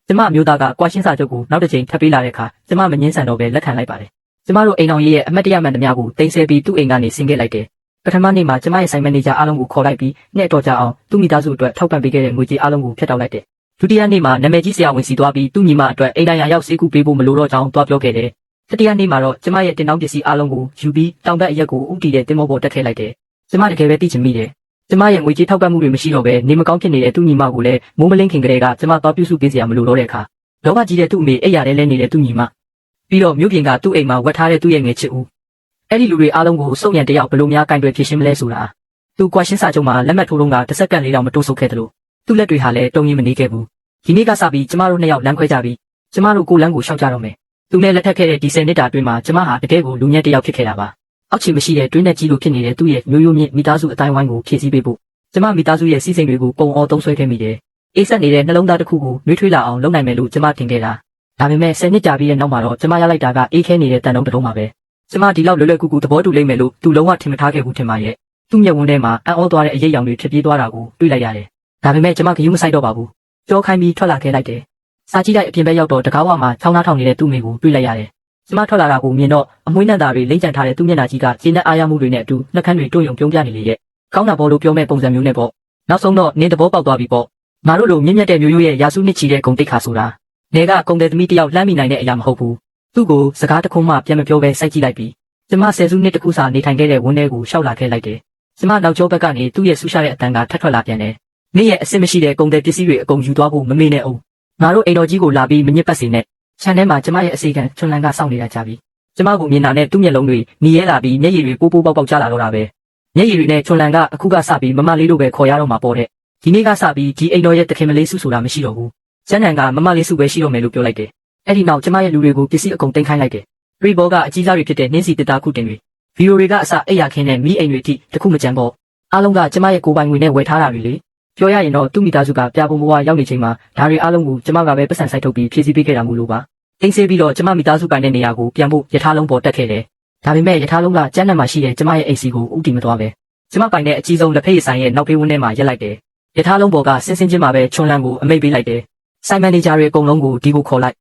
ကျမမျိုးသားကကွာရှင်းစာချုပ်ကိုနောက်တစ်ချိန်ထပ်ပေးလာတဲ့အခါကျမမငင်းဆန်တော့ပဲလက်ခံလိုက်ပါတယ်ကျမတို့အိမ်တော်ကြီးရဲ့အမတ်တရမှန်သမျှကိုတင်ဆက်ပြီးသူ့အိမ်ကနေဆင်းခဲ့လိုက်တယ်ပထမနေ့မှာကျမရဲ့ဆိုင်မန်နေဂျာအားလုံးကိုခေါ်လိုက်ပြီးနဲ့တော်ကြအောင်သူ့မိသားစုအတွက်ထောက်ပံ့ပေးခဲ့တဲ့ငွေကြေးအားလုံးကိုဖျက်တောက်လိုက်တယ်ဒုတိယနေ့မှာနာမည်ကြီးဆရာဝန်စီသွားပြီးသူ့ညီမအတွက်အိမ်တိုင်းရောက်စေကူပေးဖို့မလိုတော့ကြောင်းတွားပြောခဲ့တယ်တတိယနေ့မှာတော့ကျမရဲ့တင်တောင်းပစ္စည်းအားလုံးကိုယူပြီးတောင်ဘက်အရက်ကိုဥတီတဲ့တင်မောပေါ်တက်ခဲ့လိုက်တယ်ကျမတကယ်ပဲသိချင်မိတယ်ကျမရဲ့ငွေကြေးထောက်ပံ့မှုတွေမရှိတော့ဘဲနေမကောင်းဖြစ်နေတဲ့သူ့ညီမကိုလည်းမိုးမလင်းခင်ကလေးကကျမသွားပြုစုပေးစရာမလိုတော့တဲ့အခါလောဘကြီးတဲ့သူ့အမေအိပ်ရာထဲလဲနေတဲ့သူ့ညီမပြီးတော့မြို့ပြင်ကသူ့အိမ်မှာဝတ်ထားတဲ့သူ့ရဲ့ငယ်ချစ်ဦးအဲ့ဒီလူတွေအားလုံးကိုစုံရံတယောက်ဘလို့များကင်တွယ်ဖြစ်ရှင်းမလဲဆိုတာသူကွာရှင်းစာချုပ်မှာလက်မှတ်ထိုးလုံးကတစ်စက္ကန့်လေးတောင်မတိုးဆုပ်ခဲ့တယ်လို့သူ့လက်တွေဟာလည်းတုံ့ရင်မနေခဲ့ဘူးဒီနေ့ကစပြီးကျမတို့နှစ်ယောက်လမ်းခွဲကြပြီးကျမတို့ကိုလမ်းကိုရှောက်ကြတော့မယ်သူနဲ့လက်ထပ်ခဲ့တဲ့ဒီ10နှစ်တာအတွင်းမှာကျမဟာတကယ်ကိုလူညံ့တယောက်ဖြစ်ခဲ့တာပါအောက်ခြေမရှိတဲ့တွင်းနဲ့ကြီးလိုဖြစ်နေတဲ့သူ့ရဲ့မျိုးရိုးမြင့်မိသားစုအတိုင်းဝိုင်းကိုဖြည့်ဆည်းပေးဖို့ကျမမိသားစုရဲ့စီစဉ်တွေကိုပုံအောသုံးဆွဲခဲ့မိတယ်အေးဆက်နေတဲ့နှလုံးသားတစ်ခုကိုနှွေးထွေးလာအောင်လုပ်နိုင်မယ်လို့ကျမထင်ခဲ့တာဒါပေမဲ့10နှစ်ကြာပြီးတဲ့နောက်မှာတော့ကျမရလိုက်တာကအေးခဲနေတဲ့တန်တုံးတုံးပါပဲကျမဒီလောက်လွယ်လွယ်ကူကူသဘောတူလိမ့်မယ်လို့သူလုံးဝထင်မထားခဲ့ဘူးထင်ပါရဲ့သူ့မျက်ဝန်းထဲမှာအံ့ဩသွားတဲ့အရေးအယောင်တွေဖြစ်ပြေးသွားတာကိုတွေ့လိုက်ရတယ်ဒါပေမဲ့ကျမဂရုမစိုက်တော့ပါဘူးကြောခိုင်းပြီးထွက်လာခဲ့လိုက်တယ်စာကြည့်လိုက်အပြင်ဘက်ရောက်တော့တကားဝမှာချောင်းသားထောင်နေတဲ့သူ့မိကိုတွေ့လိုက်ရတယ်ကျမထွက်လာတာကိုမြင်တော့အမွှေးနှံသားတွေလိမ့်ကြံထားတဲ့သူ့မျက်နှာကြီးကကျင်းတဲ့အားရမှုတွေနဲ့အတူနှက်ခမ်းတွေတွုံယုံပြုံးပြနေလေရဲ့ကောင်းတာပေါ်လို့ပြောမဲ့ပုံစံမျိုးနဲ့ပေါ့နောက်ဆုံးတော့နင်းသဘောပေါက်သွားပြီပေါ့ငါတို့လိုမြင့်မြတ်တဲ့မျိုးရိုးရဲ့ရာစုနှစ်ချီတဲ့ဂုံတိတ်ခါဆိုတာနေကကုံတဲ့သမီးတယောက်လှမ်းမိနိုင်တဲ့အရာမဟုတ်ဘူးသူ့ကိုစကားတခုမှပြန်မပြောဘဲစိုက်ကြည့်လိုက်ပြီးကျမဆယ်စုနှစ်တခုစာနေထိုင်ခဲ့တဲ့ဝန်းထဲကိုရှောက်လာခဲ့လိုက်တယ်ကျမနောက်ကျောဘက်ကနေသူ့ရဲ့ဆူရှာတဲ့အတန်ကထပ်ထွက်လာပြန်တယ်မင်းရဲ့အစ်စ်မရှိတဲ့ကုံတဲ့ပစ္စည်းတွေအကုန်ယူသွားဖို့မမေ့နဲ့အောင်ငါတို့အိမ်တော်ကြီးကိုလာပြီးမညစ်ပတ်စေနဲ့ခြံထဲမှာကျမရဲ့အစီကံချွန်လန်ကစောင့်နေတာကြပြီကျမကိုမြင်တာနဲ့သူ့မျက်လုံးတွေမြည်ရဲလာပြီးမျက်ရည်တွေပိုးပိုးပေါက်ပေါက်ကျလာတော့တာပဲမျက်ရည်တွေနဲ့ချွန်လန်ကအခုကစပြီးမမလေးတို့ပဲခေါ်ရတော့မှာပေါ့တဲ့ဒီနေ့ကစပြီးဒီအိမ်တော်ရဲ့တခင်မလေးစုဆိုတာမရှိတော့ဘူးကျန်းနန်ကမမလေးစုပဲရှိတော့မယ်လို့ပြောလိုက်တယ်အဲ့ဒီနောက်ကျမရဲ့လူတွေကိုပစ္စည်းအကုန်တင်ခိုင်းလိုက်တယ်ရီဘောကအကြီးစားတွေဖြစ်တဲ့နှင်းစီတတာခုတင်တွေဗီယိုတွေကအစအိယာခင်းနဲ့မီးအိမ်တွေအထိတခုမကြမ်းပေါ့အားလုံးကကျမရဲ့ကိုယ်ပိုင်ငွေနဲ့ဝယ်ထားတာတွေလေပြောရရင်တော့သူ့မိသားစုကပြပုံဘဝရောက်နေချိန်မှာဒါတွေအားလုံးကိုကျမကပဲပတ်စံဆိုင်ထုတ်ပြီးဖြည့်ဆည်းပေးခဲ့တာမို့လို့ပါအိမ်ဆေးပြီးတော့ကျမမိသားစုပိုင်တဲ့နေရာကိုပြန်ဖို့ယထာလုံးပေါ်တက်ခဲ့တယ်ဒါပေမဲ့ယထာလုံးကကျန်းနန်မှာရှိတဲ့ကျမရဲ့အိမ်စီကိုဥတီမသွားပဲကျမပိုင်တဲ့အကြီးဆုံးလက်ဖက်ရည်ဆိုင်ရဲ့နောက်ဖေးဝန်းထဲမှာရက်လိုက်တယ်ယထာလုံးပေါ်ကဆင်းချင်းမှာပဲချွန်လန်ကိုအမိတ်ပေးလိုက်တယ်ဆိုင်မန်နေဂျာတွေအကုန်လုံးကိုဒီကိုခေါ်လိုက်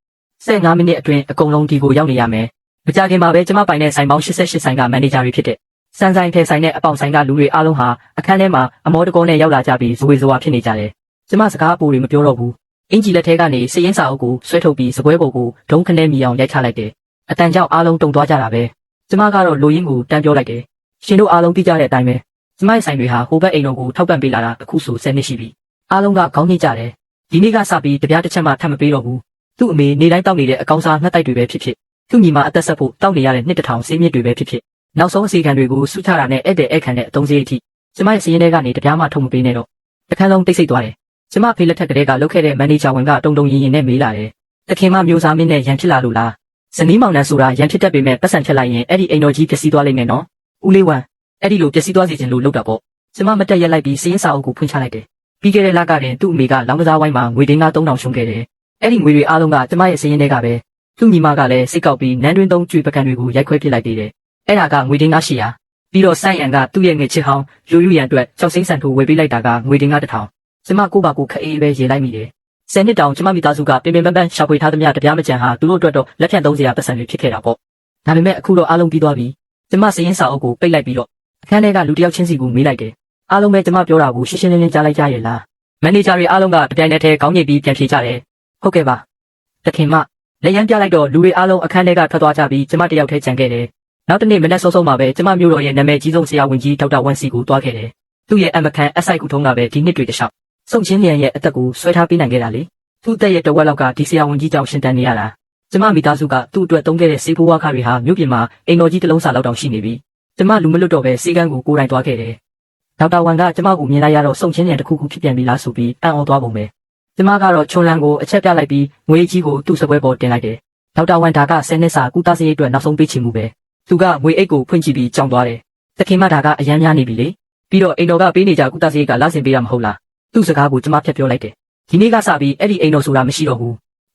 15မိနစ်အတွင်းအကုန်လုံးဒီကိုရောက်နေရမယ်မကြခင်မှာပဲကျမပိုင်တဲ့ဆိုင်ပေါင်း88ဆိုင်ကမန်နေဂျာတွေဖြစ်တဲ့စန်ဆိုင်ထဲဆိုင်နဲ့အပေါင်ဆိုင်ကလူတွေအားလုံးဟာအခန်းထဲမှာအမောတကောနဲ့ရောက်လာကြပြီးဇဝေဇဝါဖြစ်နေကြတယ်ကျမစကားအပူတွေမပြောတော့ဘူးအင်ဂျီလက်ထဲကနေစည်ရင်းစာအုပ်ကိုဆွဲထုတ်ပြီးစပွဲပေါ်ကိုဒုံခနဲမီအောင်ရိုက်ချလိုက်တယ်အတန်ကြောင့်အားလုံးတုန်သွားကြတာပဲကျမကတော့လိုရင်းကိုတန်းပြောလိုက်တယ်ရှင်တို့အားလုံးသိကြတဲ့အတိုင်းပဲကျမရဲ့ဆိုင်တွေဟာဟိုဘက်အိမ်တော်ကိုထောက်ပံ့ပေးလာတာအခုဆို10နှစ်ရှိပြီအားလုံးကခေါင်းညှိကြတယ်ဒီနေ့ကစပြီးတပြားတစ်ချက်မှထပ်မပေးတော့ဘူးသူ့အမေနေတိုင်းတောက်နေတဲ့အကောင်စားငှက်တိုက်တွေပဲဖြစ်ဖြစ်သူ့ညီမအသက်ဆက်ဖို့တောက်နေရတဲ့နှစ်တစ်ထောင်ဆေးမြစ်တွေပဲဖြစ်ဖြစ်နောက်ဆုံးအစီခံတွေကိုစုချတာနဲ့ဧည့်သည်ဧည့်ခံတဲ့အတုံးစည်းအထိကျမရဲ့စည်ရင်းထဲကနေတပြားမှထုတ်မပေးနဲ့တော့တခန်းလုံးတိတ်ဆိတ်သွားတယ်ကျမဖေးလက်ထက်ကလေးကလုတ်ခဲ့တဲ့မန်နေဂျာဝန်ကတုံတုံရင်ရင်နဲ့မေးလာတယ်တခင်မမျိုးစားမင်းနဲ့ရန်ဖြစ်လာလို့လားဇနီးမောင်နှံဆိုတာရန်ဖြစ်တတ်ပေမဲ့ပတ်စံဖြတ်လိုက်ရင်အဲ့ဒီအိမ်တော်ကြီးပျက်စီးသွားလိမ့်မယ်နော်ဦးလေးဝမ်အဲ့ဒီလိုပျက်စီးသွားစေချင်လို့လုပ်တာပေါ့ကျမမတက်ရက်လိုက်ပြီးစည်ရင်းစာအုပ်ကိုဖွင့်ချလိုက်တယ်ပြီးခဲ့တဲ့လကတည်းကသူ့အမေကလောင်းကစားဝိုင်းမှာငွေတင်းကား3000ရှုံးခဲ့တယ်အဲ့ဒီငွေတွေအားလုံးကကျမရဲ့စည်ရင်းထဲကပဲသူ့ညီမကလည်းစိတ်ကောက်ပြီးနန်းတွင်းသုံးကျွေပကံတွေကိုရိုက်ခွဲပစ်လိုက်သေးတယ်အဲ့ဒါကငွေတင်းကား800ပြီးတော့ဆိုင်ရန်ကသူ့ရဲ့ငွေချစ်ဟောင်းရိုးရိုးရန်အတွက်6စိမ့်ဆန်ထိုးဝယ်ပေးလိုက်တာကငွေတင်းကား1000ကျမကိုပါကိုခအေးပဲရေလိုက်မိတယ်10နှစ်တောင်ကျမမိသားစုကပင်ပန်းပန်းရှာဖွေထားသမျှတပြားမကြံဟာသူတို့အတွက်တော့လက်ဖြတ်သုံးစရာပတ်စံတွေဖြစ်ခဲ့တာပေါ့ဒါပေမဲ့အခုတော့အားလုံးပြီးသွားပြီကျမစည်ရင်းစာအုပ်ကိုပိတ်လိုက်ပြီးတော့အခန်းထဲကလူတစ်ယောက်ချင်းစီကိုမေးလိုက်တယ်အားလုံးပဲကျမပြောတာကိုရှင်းရှင်းလင်းလင်းကြားလိုက်ကြရဲ့လားမန်နေဂျာတွေအားလုံးကတပြိုင်တည်းထဲခေါင်းညိတ်ပြီးပြန်ဖြေကြတယ်ဟုတ်ကဲ့ပါတခင်မလက်ရန်ပြလိုက်တော့လူတွေအားလုံးအခန်းထဲကထွက်သွားကြပြီးကျမတယောက်ထဲကျန်ခဲ့တယ်နောက်တနေ့မနက်စောစောမှာပဲကျမမျိုးတော်ရဲ့နာမည်ကြီးဆုံးဆရာဝန်ကြီးဒေါက်တာဝမ်စီကိုတွားခဲ့တယ်သူ့ရဲ့အမကန်အဆိုင်ကူထုံးကပဲဒီနှစ်တွေတခြားစုံချင်းလျံရဲ့အသက်ကိုဆွဲထားပေးနိုင်ခဲ့တာလေသူ့အသက်ရဲ့တဝက်လောက်ကဒီဆရာဝန်ကြီးကြောင့်ရှင်တန်နေရတာကျမမိသားစုကသူ့အတွက်သုံးခဲ့တဲ့စေဖိုးဝါခါတွေဟာမြို့ပြင်မှာအိမ်တော်ကြီးတစ်လုံးစာလောက်တောင်ရှိနေပြီကျမလူမလွတ်တော့ပဲစေကန်းကိုကိုယ်တိုင်တွားခဲ့တယ်ဒေါက်တာဝမ်ကကျမကိုမြင်လိုက်ရတော့စုံချင်းလျံတစ်ခုခုဖြစ်ပြန်ပြီလားဆိုပြီးအံ့ဩသွားပုံပဲကျမကတော့ချွန်လန်ကိုအချက်ပြလိုက်ပြီးငွေကြီးကိုသူ့စပွဲပေါ်တင်လိုက်တယ်ဒေါက်တာဝမ်ဒါက10နှစ်စာကုသစရိတ်အတွက်နောက်ဆုံးပေးချင်မှုပဲသူကငွေအိတ်ကိုဖွင့်ကြည့်ပြီးကြောင်သွားတယ်တခင်မဒါကအရန်များနေပြီလေပြီးတော့အိမ်တော်ကပေးနေကြကုသစရိတ်ကလာဆင်ပေးတာမဟုတ်လားသူ့စကားကိုကျမဖြတ်ပြောလိုက်တယ်ဒီနေ့ကစပြီးအဲ့ဒီအိမ်တော်ဆိုတာမရှိတော့ဘူ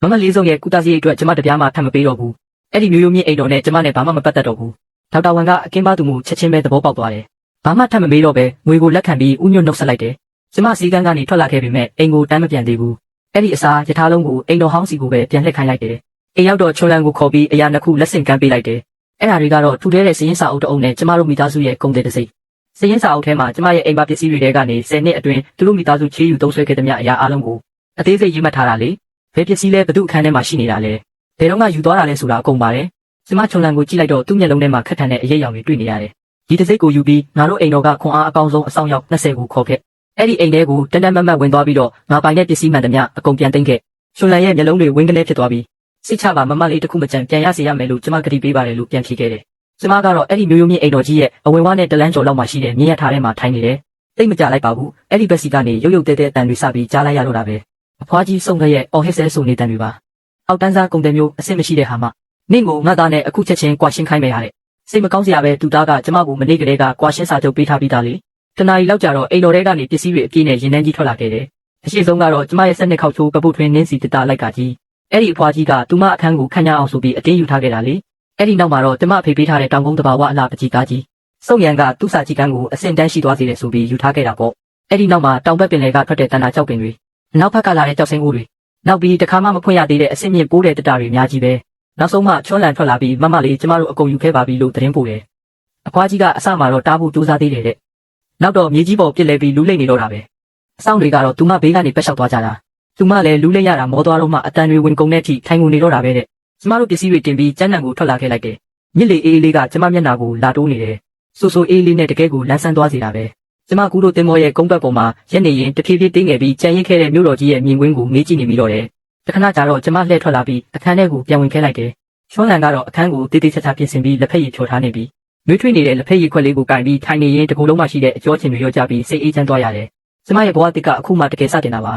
းမမလေးဆုံးရဲ့ကုသစရိတ်အတွက်ကျမတပြားမှထပ်မပေးတော့ဘူးအဲ့ဒီမျိုးရိုးမြင့်အိမ်တော်နဲ့ကျမနဲ့ဘာမှမပတ်သက်တော့ဘူးဒေါက်တာဝမ်ကအကင်းပါသူမှုချက်ချင်းပဲသဘောပေါက်သွားတယ်ဘာမှထပ်မမေးတော့ပဲငွေကိုလက်ခံပြီးဥညွတ်နှုတ်ဆက်လိုက်တယ်ကျမစီကန်းကနေထွက်လာခဲ့ပေမဲ့အိမ်ကိုတန်းမပြန်သေးဘူး အဲ့ဒီအစားယထာလုံးကိုအိမ်တော်ဟောင်းစီကိုပဲပြန်လှည့်ခိုင်းလိုက်တယ်အိမ်ရောက်တော့ချွန်လန်ကိုခေါ်ပြီးအရာနှစ်ခုလက်ဆင့်ကမ်းပေးလိုက်တယ်အဲ့ဒါတွေကတော့ထူထဲတဲ့စည်ရင်းစာအုပ်တအုပ်နဲ့ကျမတို့မိသားစုရဲ့ကုန်တဲ့တစိစည်ရင်းစာအုပ်ထဲမှာကျမရဲ့အိမ်ပါပစ္စည်းတွေထဲကနေ10နှစ်အတွင်းသူတို့မိသားစုချေးယူသုံးစွဲခဲ့သမျှအရာအလုံးကိုအသေးစိတ်ရေးမှတ်ထားတာလေဘယ်ပစ္စည်းလဲဘသူအခန်းထဲမှာရှိနေတာလဲဘယ်တော့မှယူသွားတာလဲဆိုတာအကုန်ပါတယ်ကျမချွန်လန်ကိုကြည့်လိုက်တော့သူ့မျက်လုံးထဲမှာခက်ထန်တဲ့အရေးအယောင်တွေတွေ့နေရတယ်ဒီတစိကိုယူပြီးငါတို့အိမ်တော်ကခွန်အားအကောင်းဆုံးအဆောင်ရောက်20ကိုခေါ်ခဲ့အဲ့ဒီအိမ်ထဲကိုတန်တန်မတ်မတ်ဝင်သွားပြီးတော့ငါပိုင်တဲ့ပစ္စည်းမှန်သမျှအကုန်ပြန်သိမ်းခဲ့ချွန်လန်ရဲ့မျက်လုံးတွေဝင်းကလေးဖြစ်သွားပြီးစိတ်ချပါမမလေးတစ်ခုမကြံပြန်ရစေရမယ်လို့ကျမကတိပေးပါတယ်လို့ပြန်ဖြေခဲ့တယ်ကျမကတော့အဲ့ဒီမျိုးရိုးမြင့်အိမ်တော်ကြီးရဲ့အဝင်ဝါးနဲ့တလန်းကျော်လောက်မှရှိတဲ့မြင်းရထားထဲမှာထိုင်နေတယ်တိတ်မကြလိုက်ပါဘူးအဲ့ဒီဘက်စီကနေရုပ်ရုပ်တဲတဲအတန်တွေစပြီးကြားလိုက်ရတော့တာပဲအဖွားကြီးစုံခဲ့ရဲ့အော်ဟစ်ဆဲဆိုနေတန်တွေပါအောက်တန်းစားကုန်တယ်မျိုးအဆင်မရှိတဲ့ဟာမှနင့်ကိုငါသားနဲ့အခုချက်ချင်းကွာရှင်းခိုင်းမယ်ဟာတဲ့စိတ်မကောင်းစရာပဲသူသားကကျမကိုမနေ့ကလေးကကွာရှင်းစာချုပ်ပေးထားပြီးသားလေတနားရီလောက်ကြာတော့အိမ်တော်ထဲကနေပစ္စည်းတွေအပြည့်နဲ့ရင်နှန်းကြီးထွက်လာခဲ့တယ်အရှိဆုံးကတော့ကျမရဲ့စက်နှစ်ခေါက်ချိုးပပုတ်ထွင်းနင်းစီတတလိုက်ကကြီးအဲ့ဒီအဖွားကြီးကသူမအခန်းကိုခန့်ညာအောင်ဆိုပြီးအတင်းယူထားခဲ့တာလေအဲ့ဒီနောက်မှာတော့ကျမအဖေပေးထားတဲ့တောင်ကုန်းတဘာဝအလားပကြီးကားကြီးစုံရံကသူ့စာကြီးကန်းကိုအစင်တန်းရှိသွားစေတယ်ဆိုပြီးယူထားခဲ့တာပေါ့အဲ့ဒီနောက်မှာတောင်ဘက်ပင်လယ်ကထွက်တဲ့တန်တာကြောက်ပင်တွေနောက်ဘက်ကလာတဲ့ကြောက်စင်းအိုးတွေနောက်ပြီးတခါမှမဖွင့်ရသေးတဲ့အဆင့်မြင့်ပိုးတဲ့တတတွေအများကြီးပဲနောက်ဆုံးမှချွန်းလန်ထွက်လာပြီးမမလေးကျမတို့အကုန်ယူခဲ့ပါပြီလို့သတင်းပို့တယ်အဖွားကြီးကအစမှာတော့တားဖို့ကြိုးစားသေးတယ်တဲ့နောက်တော့မြေကြီးပေါ်ပြစ်လဲပြီးလူးလိမ့်နေတော့တာပဲအဆောင်တွေကတော့သူမဘေးကနေပက်လျှောက်သွားကြတာသူမလည်းလူးလိမ့်ရတာမောသွားတော့မှအတန်တွေဝင်ကုန်တဲ့အထိထိုင်ကုန်နေတော့တာပဲတဲ့ကျမတို့ပစ္စည်းတွေတင်ပြီးကျန်းနံကိုထွက်လာခဲ့လိုက်တယ်မြစ်လေအေးလေးကကျမမျက်နှာကိုလာတိုးနေတယ်ဆူဆူအေးလေးနဲ့တကယ်ကိုလန်းဆန်းသွားစေတာပဲကျမကူတို့တင်မောရဲ့ကုန်းဘက်ပေါ်မှာရက်နေရင်တဖြည်းဖြည်းတင်းငယ်ပြီးကြံရင်ခဲ့တဲ့မြို့တော်ကြီးရဲ့မြင်ကွင်းကိုမေးကြည့်နေပြီးတော့တယ်တခဏကြာတော့ကျမလှည့်ထွက်လာပြီးအခန်းထဲကိုပြန်ဝင်ခဲ့လိုက်တယ်ချွန်းလန်ကတော့အခန်းကိုတေးသေးချာချာပြင်ဆင်ပြီးလက်ဖက်ရည်ဖြော်ထားနေပြီးနှွေးထွေးနေတဲ့လက်ဖက်ရည်ခွက်လေးကိုကင်ပြီးထိုင်နေရင်တကူလုံးမှရှိတဲ့အကျော်ချင်တွေရောကြပြီးစိတ်အေးချမ်းသွားရတယ်ကျမရဲ့ဘဝတစ်ကအခုမှတကယ်စတင်တာပါ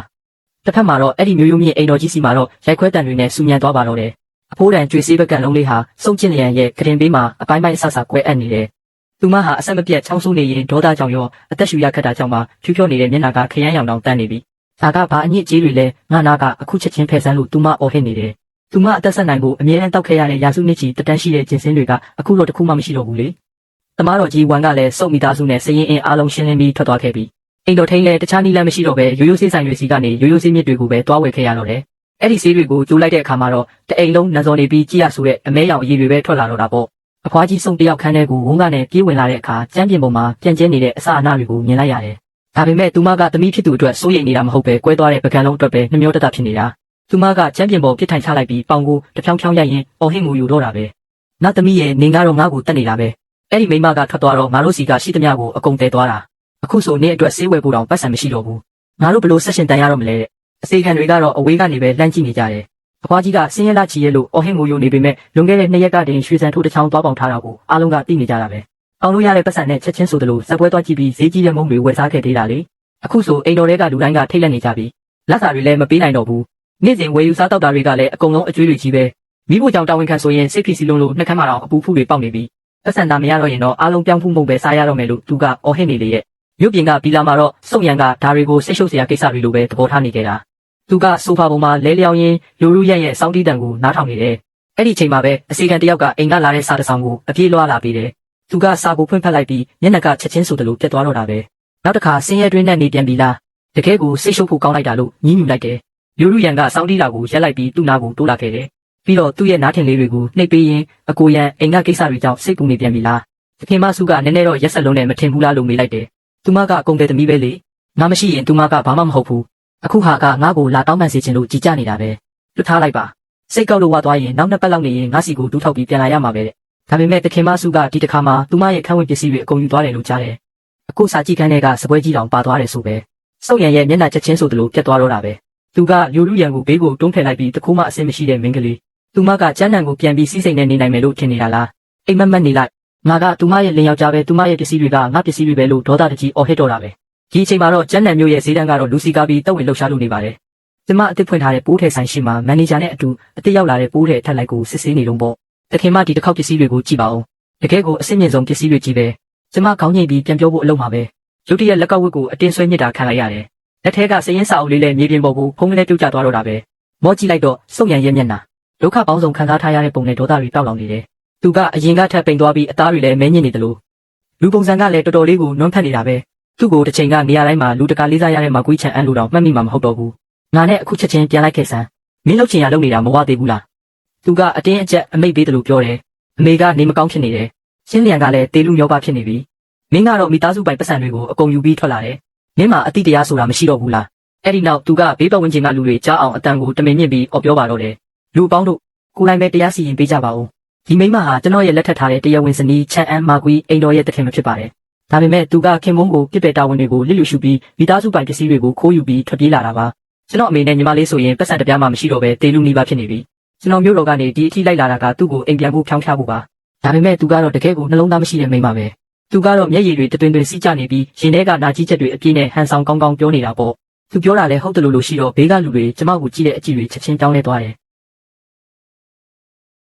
တစ်ဖက်မှာတော့အဲ့ဒီမျိုးရိုးမြင့်အိမ်တော်ကြီးစီမှာတော့ရိုက်ခွဲတန်တွေနဲ့စူညံသွားပါတော့တယ်အဖိုးတန်ကျွေးစေးဘက်ကန်လုံးလေးဟာစုံကျင်လျံရဲ့ကရင်ဘေးမှာအပိုင်းပိုင်းအဆဆကွဲအပ်နေတယ်သူမဟာအဆက်မပြတ်ချောင်းဆိုးနေရင်ဒေါသကြောင့်ရောအသက်ရှူရခက်တာကြောင့်မှဖြူဖြောနေတဲ့မျက်နှာကခရမ်းရောင်တောင်တန်းနေပြီဒါကဘာအညစ်အကြေးတွေလဲငါနာကအခုချက်ချင်းဖယ်ဆန်းလို့သူမအော်ဟစ်နေတယ်သူမအသက်ဆက်နိုင်ဖို့အမြဲတမ်းတောက်ခဲ့ရတဲ့ရာစုနှစ်ချီတက်တန်းရှိတဲ့ကျင်စင်းတွေကအခုတော့တခုမှမရှိတော့ဘူးလေသမားတော်ကြီးဝမ်ကလည်းစုံမိသားစုနဲ့စရင်အင်းအားလုံးရှင်းလင်းပြီးထွက်သွားခဲ့ပြီအိမ်တော်ထိန်လည်းတခြားနည်းလမ်းမရှိတော့ပဲရိုးရိုးဆေးဆိုင်တွေစီကနေရိုးရိုးဆေးမြစ်တွေကိုပဲတွားဝယ်ခဲ့ရတော့တယ်အဲ့ဒီဆေးတွေကိုကျိုးလိုက်တဲ့အခါမှာတော့တအိမ်လုံးနံစော်နေပြီးကြည်ရဆိုတဲ့အမဲရောင်အရည်တွေပဲထွက်လာတော့တာပေါ့အဖွားကြီးစုံတယောက်ခန်းထဲကိုဝုန်းကနေပြေးဝင်လာတဲ့အခါကျမ်းပြင်ပေါ်မှာပြန့်ကျဲနေတဲ့အစအနတွေကိုမြင်လိုက်ရတယ်ဒါပေမဲ့သူမကသမီးဖြစ်သူအတွက်စိုးရိမ်နေတာမဟုတ်ပဲကွဲသွားတဲ့ပကံလုံးအတွက်ပဲနှမျောတတဖြစ်နေတာသူမကကျမ်းပြင်ပေါ်ပြစ်ထိုင်ချလိုက်ပြီးပေါင်ကိုတဖြောင်းဖြောင်းရိုက်ရင်အော်ဟစ်ငိုယူတော့တာပဲငါသမီးရဲ့နေငါတော့ငါ့ကိုတတ်နေတာပဲအဲ့ဒီမိမကထွက်သွားတော့ငါတို့စီကရှိသမျှကိုအကုန်တဲသွားတာအခုဆိုနေ့အတွက်ဆေးဝယ်ဖို့တောင်ပတ်စံမရှိတော့ဘူးငါတို့ဘလို့ဆက်ရှင်တန်ရတော့မလဲတဲ့အစေခံတွေကတော့အဝေးကနေပဲလှမ်းကြည့်နေကြတယ်အဖွားကြီးကဆင်းရဲလာချီရဲလို့အော်ဟစ်ငိုယိုနေပေမဲ့လွန်ခဲ့တဲ့2ရက်ကတည်းကရွှေစံထိုးတစ်ချောင်းသွားပေါင်ထားတာကိုအားလုံးကသိနေကြတာပဲအောင်လို့ရတဲ့ပတ်စံနဲ့ချက်ချင်းဆိုသလိုစက်ပွဲသွားကြည့်ပြီးဈေးကြီးတဲ့မုံတွေဝယ်စားခဲ့သေးတာလေအခုဆိုအိမ်တော်တွေကလူတိုင်းကထိတ်လန့်နေကြပြီလက်စာတွေလည်းမပေးနိုင်တော့ဘူးနေ့စဉ်ဝယ်ယူစားတောက်တာတွေကလည်းအကုန်လုံးအကျွေးတွေကြီးပဲမိဖို့ကြောင့်တာဝန်ခံဆိုရင်စိတ်ဖိစီးလုံးလို့နှက်ခမ်းမတော်အပူဖုတွေပေါက်နေပြီပတ်စံသားမရတော့ရင်တော့အားလုံးပြောင်းဖူးမှုပဲစားရတော့မယ်လို့သူကအော်ဟစ်နေလေရဲ့မြို့ပြင်ကဘီလာမှာတော့စုံရံကဒါတွေကိုစိတ်ရှုပ်စရာကိစ္စတွေလိုပဲသဘောထားနေကြတာသူကဆိုဖာပေါ်မှာလဲလျောင်းရင်းလူလူရက်ရဲ့စောင်းတီးတန်ကိုနားထောင်နေတယ်အဲ့ဒီချိန်မှာပဲအစီကံတယောက်ကအိမ်ကလာတဲ့စာတစ်စောင်ကိုအပြေးလွှားလာပေးတယ်သူကစာကိုဖွင့်ဖတ်လိုက်ပြီးမျက်နှာကချက်ချင်းဆိုသလိုပြတ်သွားတော့တာပဲနောက်တစ်ခါဆင်းရဲတွင်းနဲ့နေပြန်ပြီလားတကယ်ကိုစိတ်ရှုပ်ဖို့ကောင်းလိုက်တာလို့ညှိညူလိုက်တယ်လူလူရံကစောင်းတီးတာကိုရက်လိုက်ပြီးသူ့နာကိုတိုးလာခဲ့တယ်ပြီးတော့သူ့ရဲ့နားထင်လေးတွေကိုနှိပ်ပေးရင်းအကိုရန်အိမ်ကကိစ္စတွေကြောင့်စိတ်ပူနေပြန်ပြီလားသခင်မဆုကနည်းနည်းတော့ရက်ဆက်လုံးနဲ့မထင်ဘူးလားလို့မေးလိုက်တယ်သူမကအကုန်တဲ့သမီးပဲလေငါမရှိရင်သူမကဘာမှမဟုတ်ဘူးအခုဟာကငါ့ကိုလာတောင်းပန်စေချင်လို့ကြည်ကြနေတာပဲလွတ်ထားလိုက်ပါစိတ်ကောက်လို့ဝါသွားရင်နောက်2ပတ်လောက်နေရင်ငါစီကိုဒူးထောက်ပြီးပြန်လာရမှာပဲတဲ့ဒါပေမဲ့သခင်မဆုကဒီတစ်ခါမှသူမရဲ့ခန်းဝင်ပစ္စည်းတွေအကုန်ယူသွားတယ်လို့ကြားတယ်အခုစာကြည့်ခန်းထဲကစပွဲကြီးတောင်ပါသွားတယ်ဆိုပဲစုံရံရဲ့မျက်နှာချက်ချင်းဆိုသလိုပြတ်သွားတော့တာပဲသူကလူလူရံကိုဘေးကိုတွန်းဖယ်လိုက်ပြီးတခိုးမှအဆင်မရှိတဲ့မင်းကလေးသူမကကျန်းနံကိုပြန်ပြီးစီးစိမ်နဲ့နေနိုင်မယ်လို့ထင်နေတာလားအိမ်မက်မက်နေလိုက်ငါကသူမရဲ့လင်ယောက်ျားပဲသူမရဲ့ပစ္စည်းတွေကငါပစ္စည်းတွေပဲလို့ဒေါသတကြီးအော်ဟစ်တော့တာပဲဒီအချိန်မှာတော့ကျန်းနံမျိုးရဲ့ဈေးတန်းကတော့လူစီကားပြီးတက်ဝင်လှုပ်ရှားလို့နေပါတယ်ကျမအစ်စ်ဖွင့်ထားတဲ့ပိုးထဲဆိုင်ရှိမှာမန်နေဂျာနဲ့အတူအစ်စ်ရောက်လာတဲ့ပိုးထဲအထက်လိုက်ကိုစစ်ဆေးနေလုံးပေါ့တခင်မဒီတစ်ခေါက်ပစ္စည်းတွေကိုကြည့်ပါဦးတကယ်ကိုအဆင့်မြင့်ဆုံးပစ္စည်းတွေကြီးပဲကျမခေါင်းငိတ်ပြီးပြန်ပြောဖို့အလုပ်မှာပဲရုတ်တရက်လက်ကောက်ဝတ်ကိုအတင်းဆွဲညစ်တာခံလိုက်ရတယ်လက်ထဲကစရင်စာအုပ်လေးနဲ့မြေပြင်ပေါ်ကိုဖုံးကလေးပြုတ်ကျသွားတော့တာပဲမော့ကြည့်လိုက်တော့စုံရံရဲ့မျက်နှာဒုက္ခပေါင်းစုံခံစားထားရတဲ့ပုံနဲ့ဒေါသတွေတောက်လောင်နေတယ်သူကအရင်ကထပ်ပိန်သွားပြီးအသားတွေလည်းမဲညစ်နေတယ်လို့လူပုံစံကလည်းတော်တော်လေးကိုနွမ်းဖက်နေတာပဲသူ့ကိုတစ်ချိန်ကနေရာတိုင်းမှာလူတကာလေးစားရတဲ့မကွေးချန်အန်လိုတောင်မှတ်မိမှာမဟုတ်တော့ဘူး ငါနဲ့အခုချက်ချင်းပြန်လိုက်ခဲ့စမ်းမင်းလှုပ်ချင်ရလုပ်နေတာမဝသေးဘူးလားသူကအတင်းအကျပ်အမိတ်ပေးတယ်လို့ပြောတယ်အမေကနေမကောင်းဖြစ်နေတယ်ရှင်းလျံကလည်းတေလူမျောပါဖြစ်နေပြီမင်းကတော့မိသားစုပိုင်ပတ်စံတွေကိုအကုန်ယူပြီးထွက်လာတယ်မင်းမှာအတိတရားဆိုတာမရှိတော့ဘူးလားအဲ့ဒီနောက်သူကဘေးပတ်ဝန်းကျင်ကလူတွေကြားအောင်အတန်ကိုတမင်မြင့်ပြီးအော်ပြောပါတော့တယ်လူပေါင်းတို့ကိုယ်တိုင်ပဲတရားစီရင်ပေးကြပါဦးဒီမိမဟာကျွန်တော်ရဲ့လက်ထပ်ထားတဲ့တရားဝင်စနီးချန်အန်မာကွီအိမ်တော်ရဲ့တခင်မဖြစ်ပါတယ်ဒါပေမဲ့သူကခင်မုန်းကိုပြစ်ပယ်တာဝန်တွေကိုလစ်လျူရှုပြီးမိသားစုပိုင်ပစ္စည်းတွေကိုခိုးယူပြီးထွက်ပြေးလာတာပါကျွန်တော်အမေနဲ့ညီမလေးဆိုရင်ပတ်စံတစ်ပြားမှမရှိတော့ပဲတေလူနီးပါဖြစ်နေပြီကျွန်တော်မျိုးတော်ကနေဒီအထိလိုက်လာတာကသူ့ကိုအိမ်ပြန်ဖို့ဖြောင်းချဖို့ပါဒါပေမဲ့သူကတော့တကယ်ကိုနှလုံးသားမရှိတဲ့မိန်းမပဲသူကတော့မျက်ရည်တွေတွင်စီးကျနေပြီးရင်ထဲကနာကြီးချက်တွေအပြည့်နဲ့ဟန်ဆောင်ကောင်းကောင်းပြောနေတာပေါ့သူပြောတာလည်းဟုတ်တယ်လို့ရှိတော့ဘေးကလူတွေကျမကိုကြည့်တဲ့အကြည့်တွေချက်ချင်းတောင်းလဲသွားတယ်